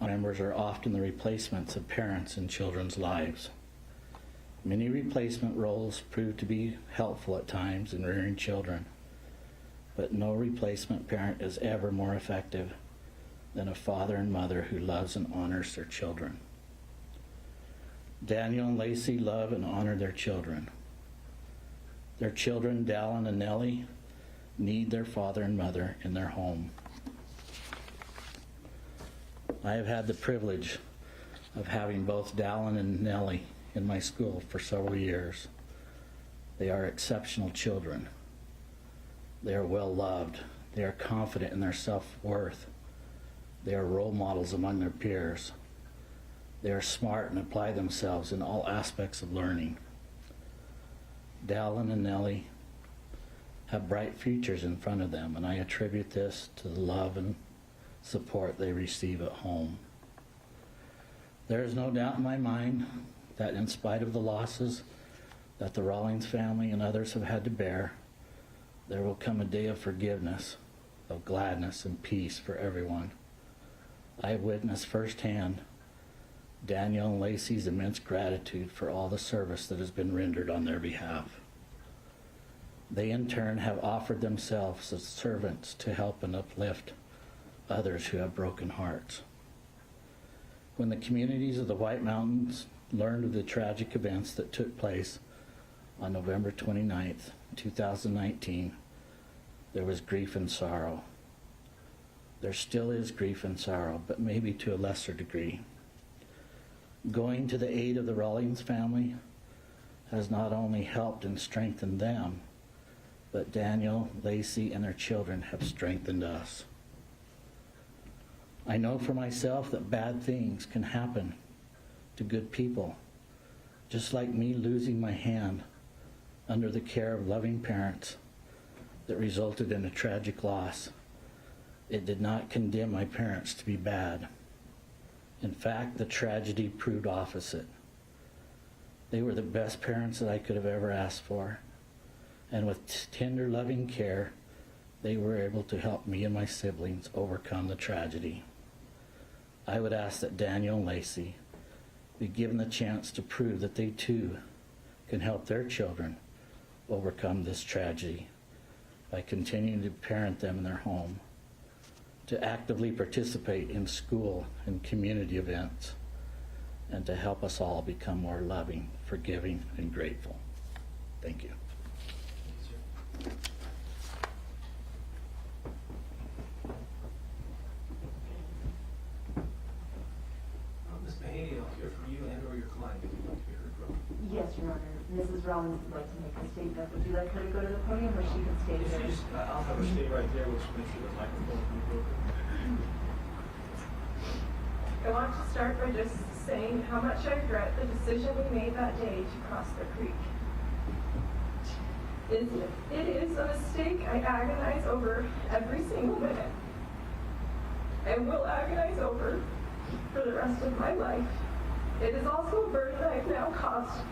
members are often the replacements of parents in children's lives. Many replacement roles prove to be helpful at times in rearing children, but no replacement parent is ever more effective than a father and mother who loves and honors their children. Daniel and Lacey love and honor their children. Their children, Dallin and Nellie, need their father and mother in their home. I have had the privilege of having both Dallin and Nellie in my school for several years. They are exceptional children. They are well loved. They are confident in their self-worth. They are role models among their peers. They are smart and apply themselves in all aspects of learning. Dallin and Nellie have bright futures in front of them, and I attribute this to the love and support they receive at home. There is no doubt in my mind that in spite of the losses that the Rawlings family and others have had to bear, there will come a day of forgiveness, of gladness and peace for everyone. I have witnessed firsthand Daniel and Lacey's immense gratitude for all the service that has been rendered on their behalf. They in turn have offered themselves as servants to help and uplift others who have broken hearts. When the communities of the White Mountains learned of the tragic events that took place on November 29th, 2019, there was grief and sorrow. There still is grief and sorrow, but maybe to a lesser degree. Going to the aid of the Rawlings family has not only helped and strengthened them, but Daniel, Lacey, and their children have strengthened us. I know for myself that bad things can happen to good people, just like me losing my hand under the care of loving parents that resulted in a tragic loss. It did not condemn my parents to be bad. In fact, the tragedy proved opposite. They were the best parents that I could have ever asked for, and with tender, loving care, they were able to help me and my siblings overcome the tragedy. I would ask that Daniel and Lacey be given the chance to prove that they too can help their children overcome this tragedy by continuing to parent them in their home, to actively participate in school and community events, and to help us all become more loving, forgiving, and grateful. Thank you. Ms. Mahaney, I'll hear from you and or your client if you'd like to be heard from. Yes, Your Honor. Mrs. Rawlings would like to make a statement. Would you like her to go to the podium or she can stay there? I'll have her stay right there. We'll just make sure the microphone can be open. I want to start by just saying how much I regret the decision we made that day to cross the creek. It is a mistake I agonize over every single minute and will agonize over for the rest of my life. It is also a burden I have now caused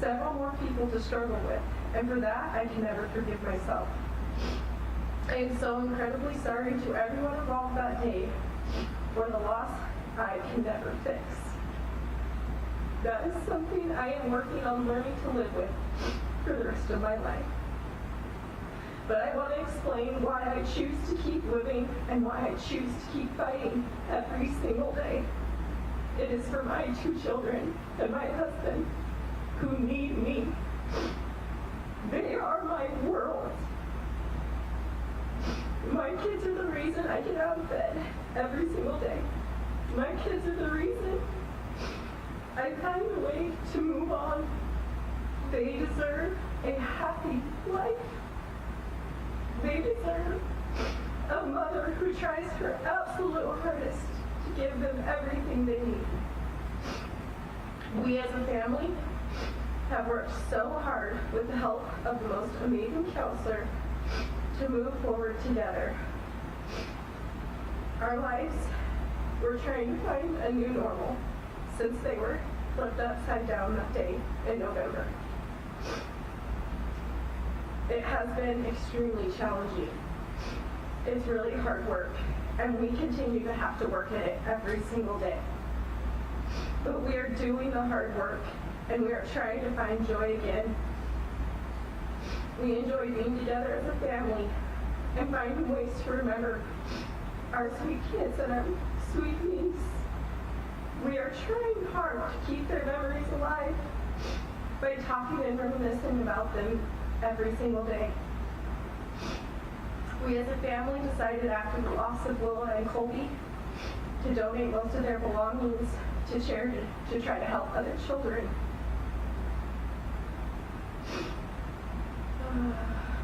several more people to struggle with, and for that I can never forgive myself. I am so incredibly sorry to everyone involved that day for the loss I can never fix. That is something I am working on learning to live with for the rest of my life. But I want to explain why I choose to keep living and why I choose to keep fighting every single day. It is for my 2 children and my husband who need me. They are my world. My kids are the reason I get out of bed every single day. My kids are the reason I find a way to move on. They deserve a happy life. They deserve a mother who tries her absolute hardest to give them everything they need. We as a family have worked so hard with the help of the most amazing counselor to move forward together. Our lives, we're trying to find a new normal since they were flipped upside down that day in November. It has been extremely challenging. It's really hard work, and we continue to have to work at it every single day. But we are doing the hard work, and we are trying to find joy again. We enjoy being together as a family and finding ways to remember our sweet kids and our sweet niece. We are trying hard to keep their memories alive by talking and reminiscing about them every single day. We as a family decided after the loss of Willa and Colby to donate most of their belongings to charity to try to help other children.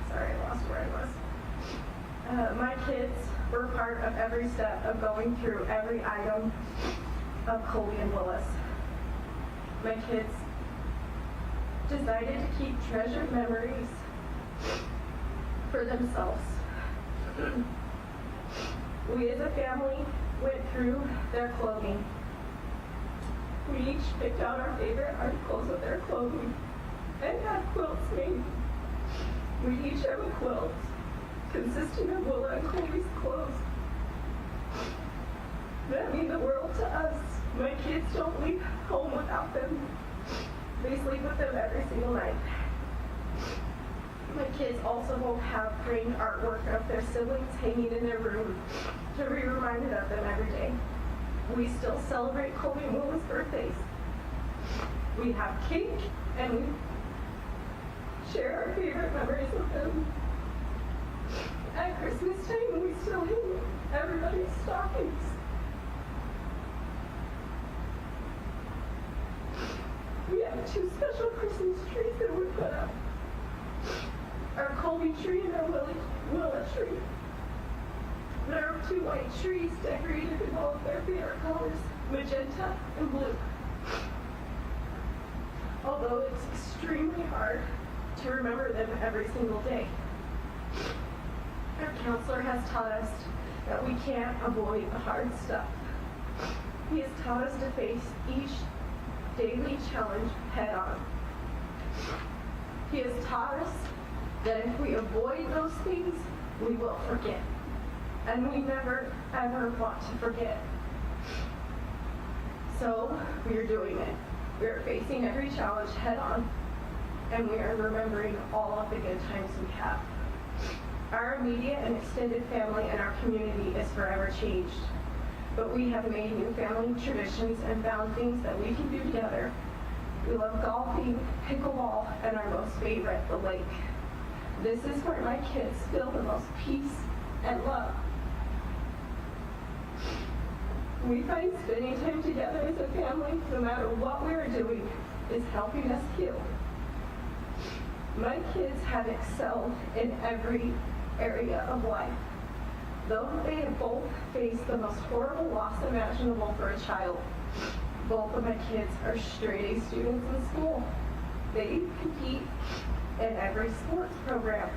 Sorry, I lost where I was. My kids were part of every step of going through every item of Colby and Willis. My kids decided to keep treasured memories for themselves. We as a family went through their clothing. We each picked out our favorite articles of their clothing and had quilts made. We each have a quilt consisting of Willa and Colby's clothes. That mean the world to us. My kids don't leave home without them. They sleep with them every single night. My kids also will have framed artwork of their siblings hanging in their room to be reminded of them every day. We still celebrate Colby and Willa's birthdays. We have cake and we share our favorite memories with them. At Christmas time, we still hang everybody's stockings. We have 2 special Christmas trees that we put up. Our Colby tree and our Willa tree. There are 2 white trees decorated in all of their favorite colors, magenta and blue. Although it's extremely hard to remember them every single day. Our counselor has taught us that we can't avoid the hard stuff. He has taught us to face each daily challenge head on. He has taught us that if we avoid those things, we will forget. And we never, ever want to forget. So, we are doing it. We are facing every challenge head on, and we are remembering all of the good times we have. Our immediate and extended family and our community is forever changed. But we have made new family traditions and found things that we can do together. We love golfing, pickleball, and our most favorite, the lake. This is where my kids feel the most peace and love. We find spending time together as a family, no matter what we are doing, is helping us heal. My kids have excelled in every area of life. Though they have both faced the most horrible loss imaginable for a child, both of my kids are straight A students in school. They compete in every sports program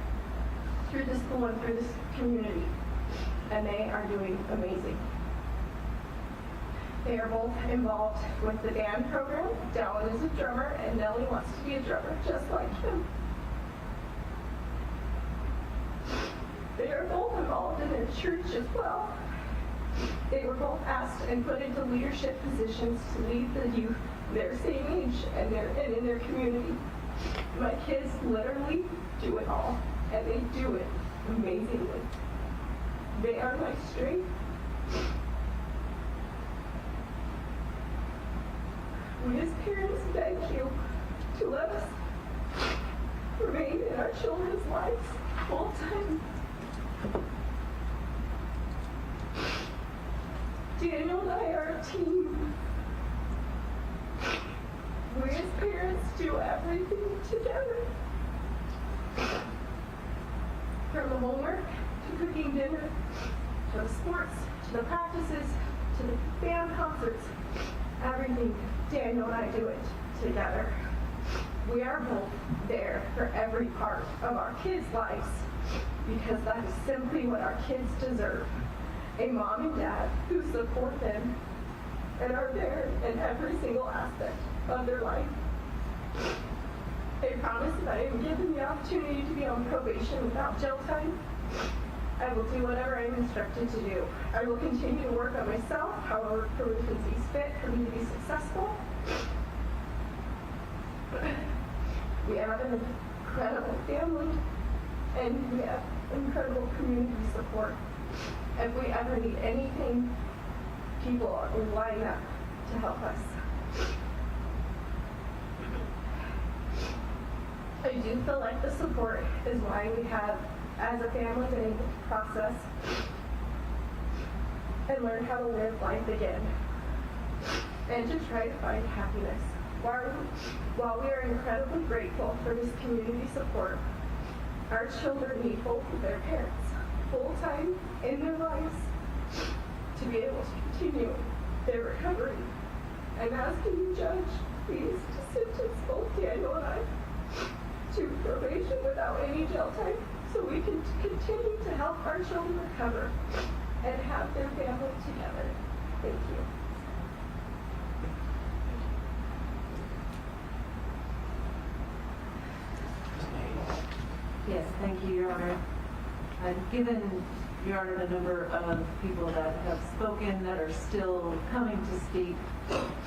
through the school and through this community, and they are doing amazing. They are both involved with the band program. Dallin is a drummer, and Nellie wants to be a drummer just like him. They are both involved in their church as well. They were both asked and put into leadership positions to lead the youth their same age and in their community. My kids literally do it all, and they do it amazingly. They are my strength. We as parents beg you to let us remain in our children's lives full time. Daniel and I are a team. We as parents do everything together. From the homework, to cooking dinner, to the sports, to the practices, to the band concerts, everything, Daniel and I do it together. We are both there for every part of our kids' lives because that is simply what our kids deserve. A mom and dad who support them and are there in every single aspect of their life. I promise that I am given the opportunity to be on probation without jail time. I will do whatever I am instructed to do. I will continue to work on myself, however Provision sees fit for me to be successful. We have an incredible family, and we have incredible community support. If we ever need anything, people will line up to help us. I do feel like the support is why we have, as a family, been able to process and learn how to live life again and to try to find happiness. While we are incredibly grateful for this community support, our children need both of their parents full-time in their lives to be able to continue their recovery. I'm asking you, Judge, please, to sentence both Daniel and I to probation without any jail time so we can continue to help our children recover and have their family together. Thank you. Yes, thank you, Your Honor. I've given Your Honor the number of people that have spoken, that are still coming to speak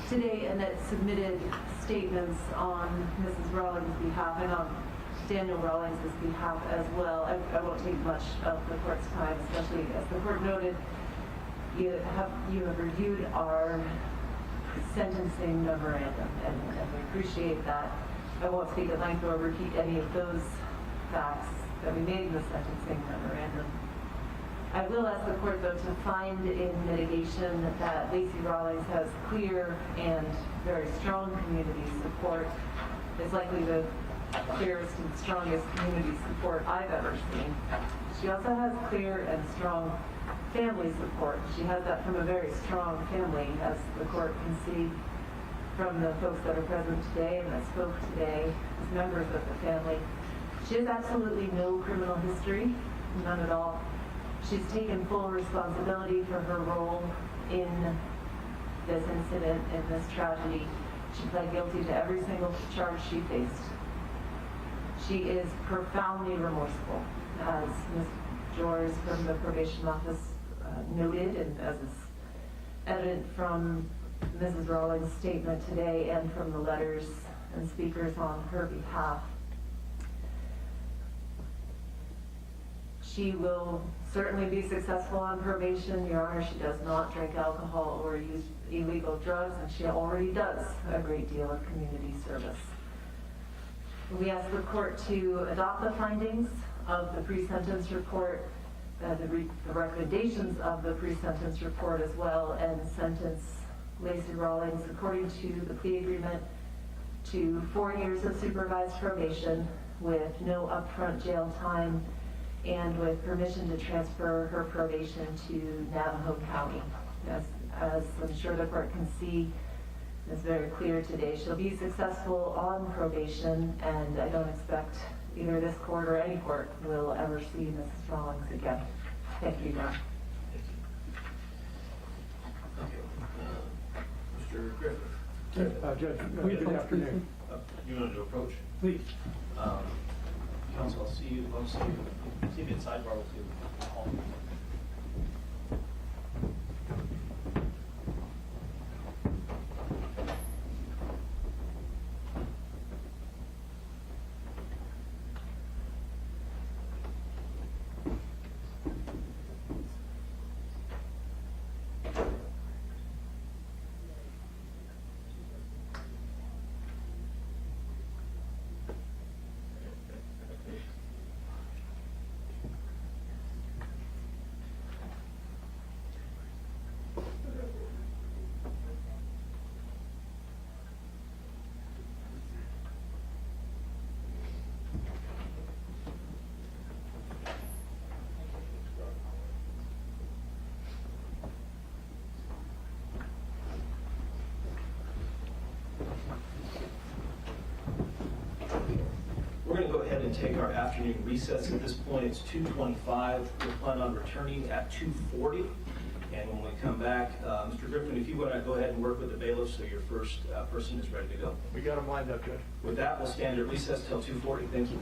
today, and that submitted statements on Mrs. Rawlings' behalf and on Daniel Rawlings' behalf as well. I won't take much of the court's time, especially as the court noted, you have reviewed our sentencing memorandum, and we appreciate that. I won't speak at length or repeat any of those facts that we made in the sentencing memorandum. I will ask the court, though, to find in mitigation that Lacey Rawlings has clear and very strong community support. It's likely the clearest and strongest community support I've ever seen. She also has clear and strong family support. She has that from a very strong family, as the court can see from the folks that are present today and that spoke today as members of the family. She has absolutely no criminal history, none at all. She's taken full responsibility for her role in this incident, in this tragedy. She pled guilty to every single charge she faced. She is profoundly remorseful, as Ms. Jors from the probation office noted, and as is evident from Mrs. Rawlings' statement today and from the letters and speakers on her behalf. She will certainly be successful on probation. Your Honor, she does not drink alcohol or use illegal drugs, and she already does a great deal of community service. We ask the court to adopt the findings of the pre-sentence report, the recommendations of the pre-sentence report as well, and sentence Lacey Rawlings, according to the plea agreement, to 4 years of supervised probation with no upfront jail time and with permission to transfer her probation to Navajo County. As I'm sure the court can see, it's very clear today. She'll be successful on probation, and I don't expect either this court or any court will ever see Mrs. Rawlings again. Thank you, John. Mr. Griffith. Judge, good afternoon. You wanted to approach? Please. Counsel, I'll see you in sidebar with you. We're going to go ahead and take our afternoon recess. At this point, it's 2:25. We plan on returning at 2:40. And when we come back, Mr. Griffin, if you want to go ahead and work with the bailiff so your first person is ready to go. We got them lined up, Judge. With that, we'll stand at recess till 2:40. Thank you.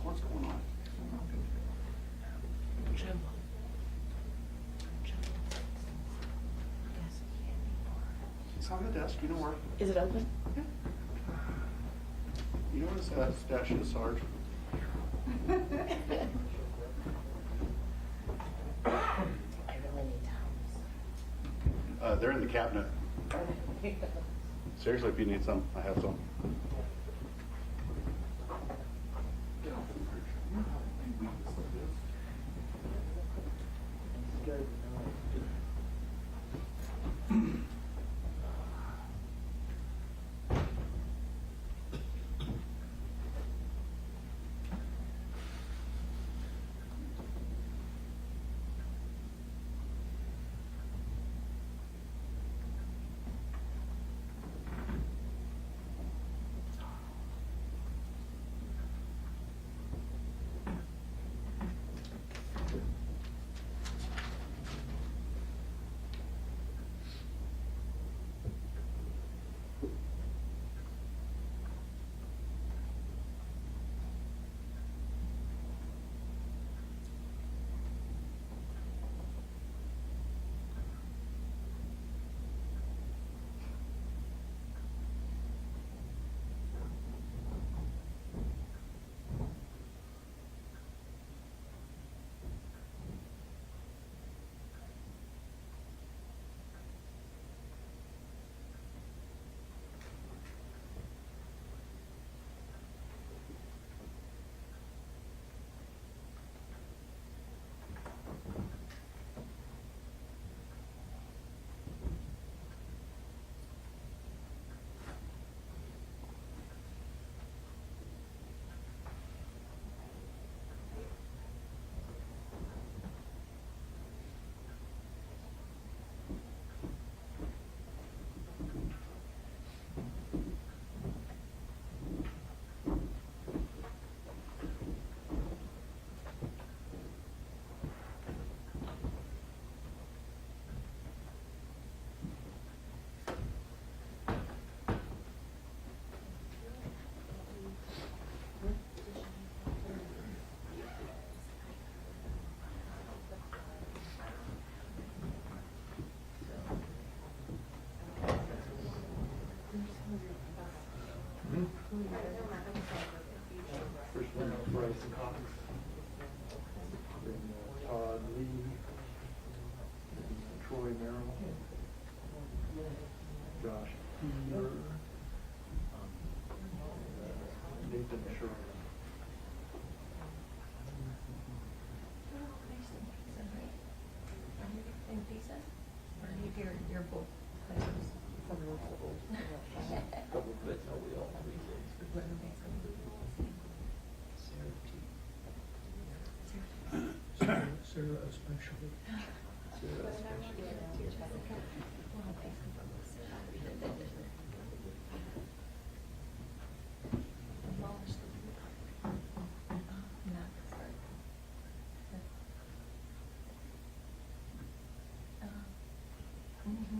What's going on? It's on the desk, you know where? Is it open? You know where this stash is, Sarge? I really need towels. They're in the cabinet. Seriously, if you need some, I have some. First one, Bryce Cox. Then Todd Lee. Then Troy Merrill. Josh Peter. Nathan Sherman. You're both. Couple of bits, how we all Sarah especially.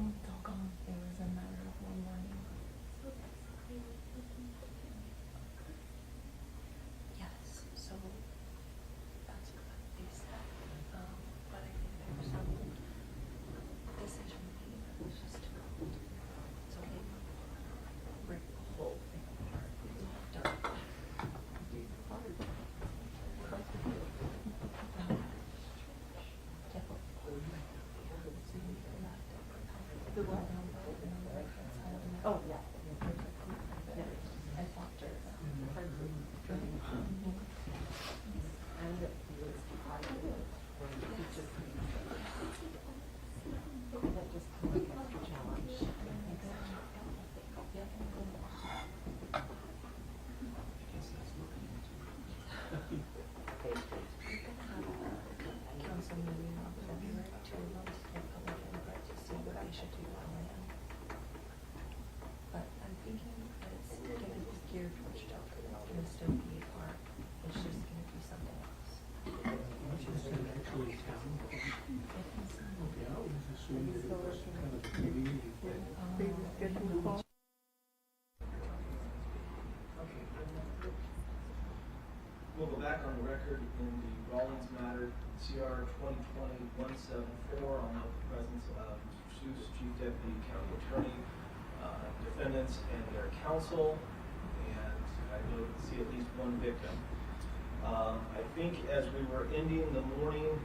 It's all gone. It was a matter of one morning. Yes, so that's what they said. But I think there was some record in the Rawlings matter, CR 2020-174. I'll note the presence of Mr. Seuss, Chief Deputy County Attorney, defendants and their counsel, and I see at least one victim. I think as we were ending the morning,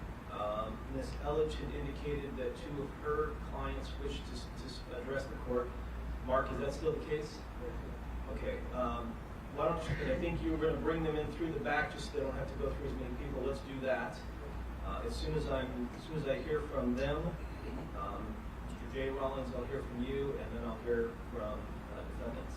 Ms. Elledge had indicated that two of her clients wished to address the court. Mark, is that still the case? Okay. Why don't you, and I think you were going to bring them in through the back just so they don't have to go through as many people. Let's do that. As soon as I hear from them, Mr. J. Rawlings, I'll hear from you, and then I'll hear from defendants.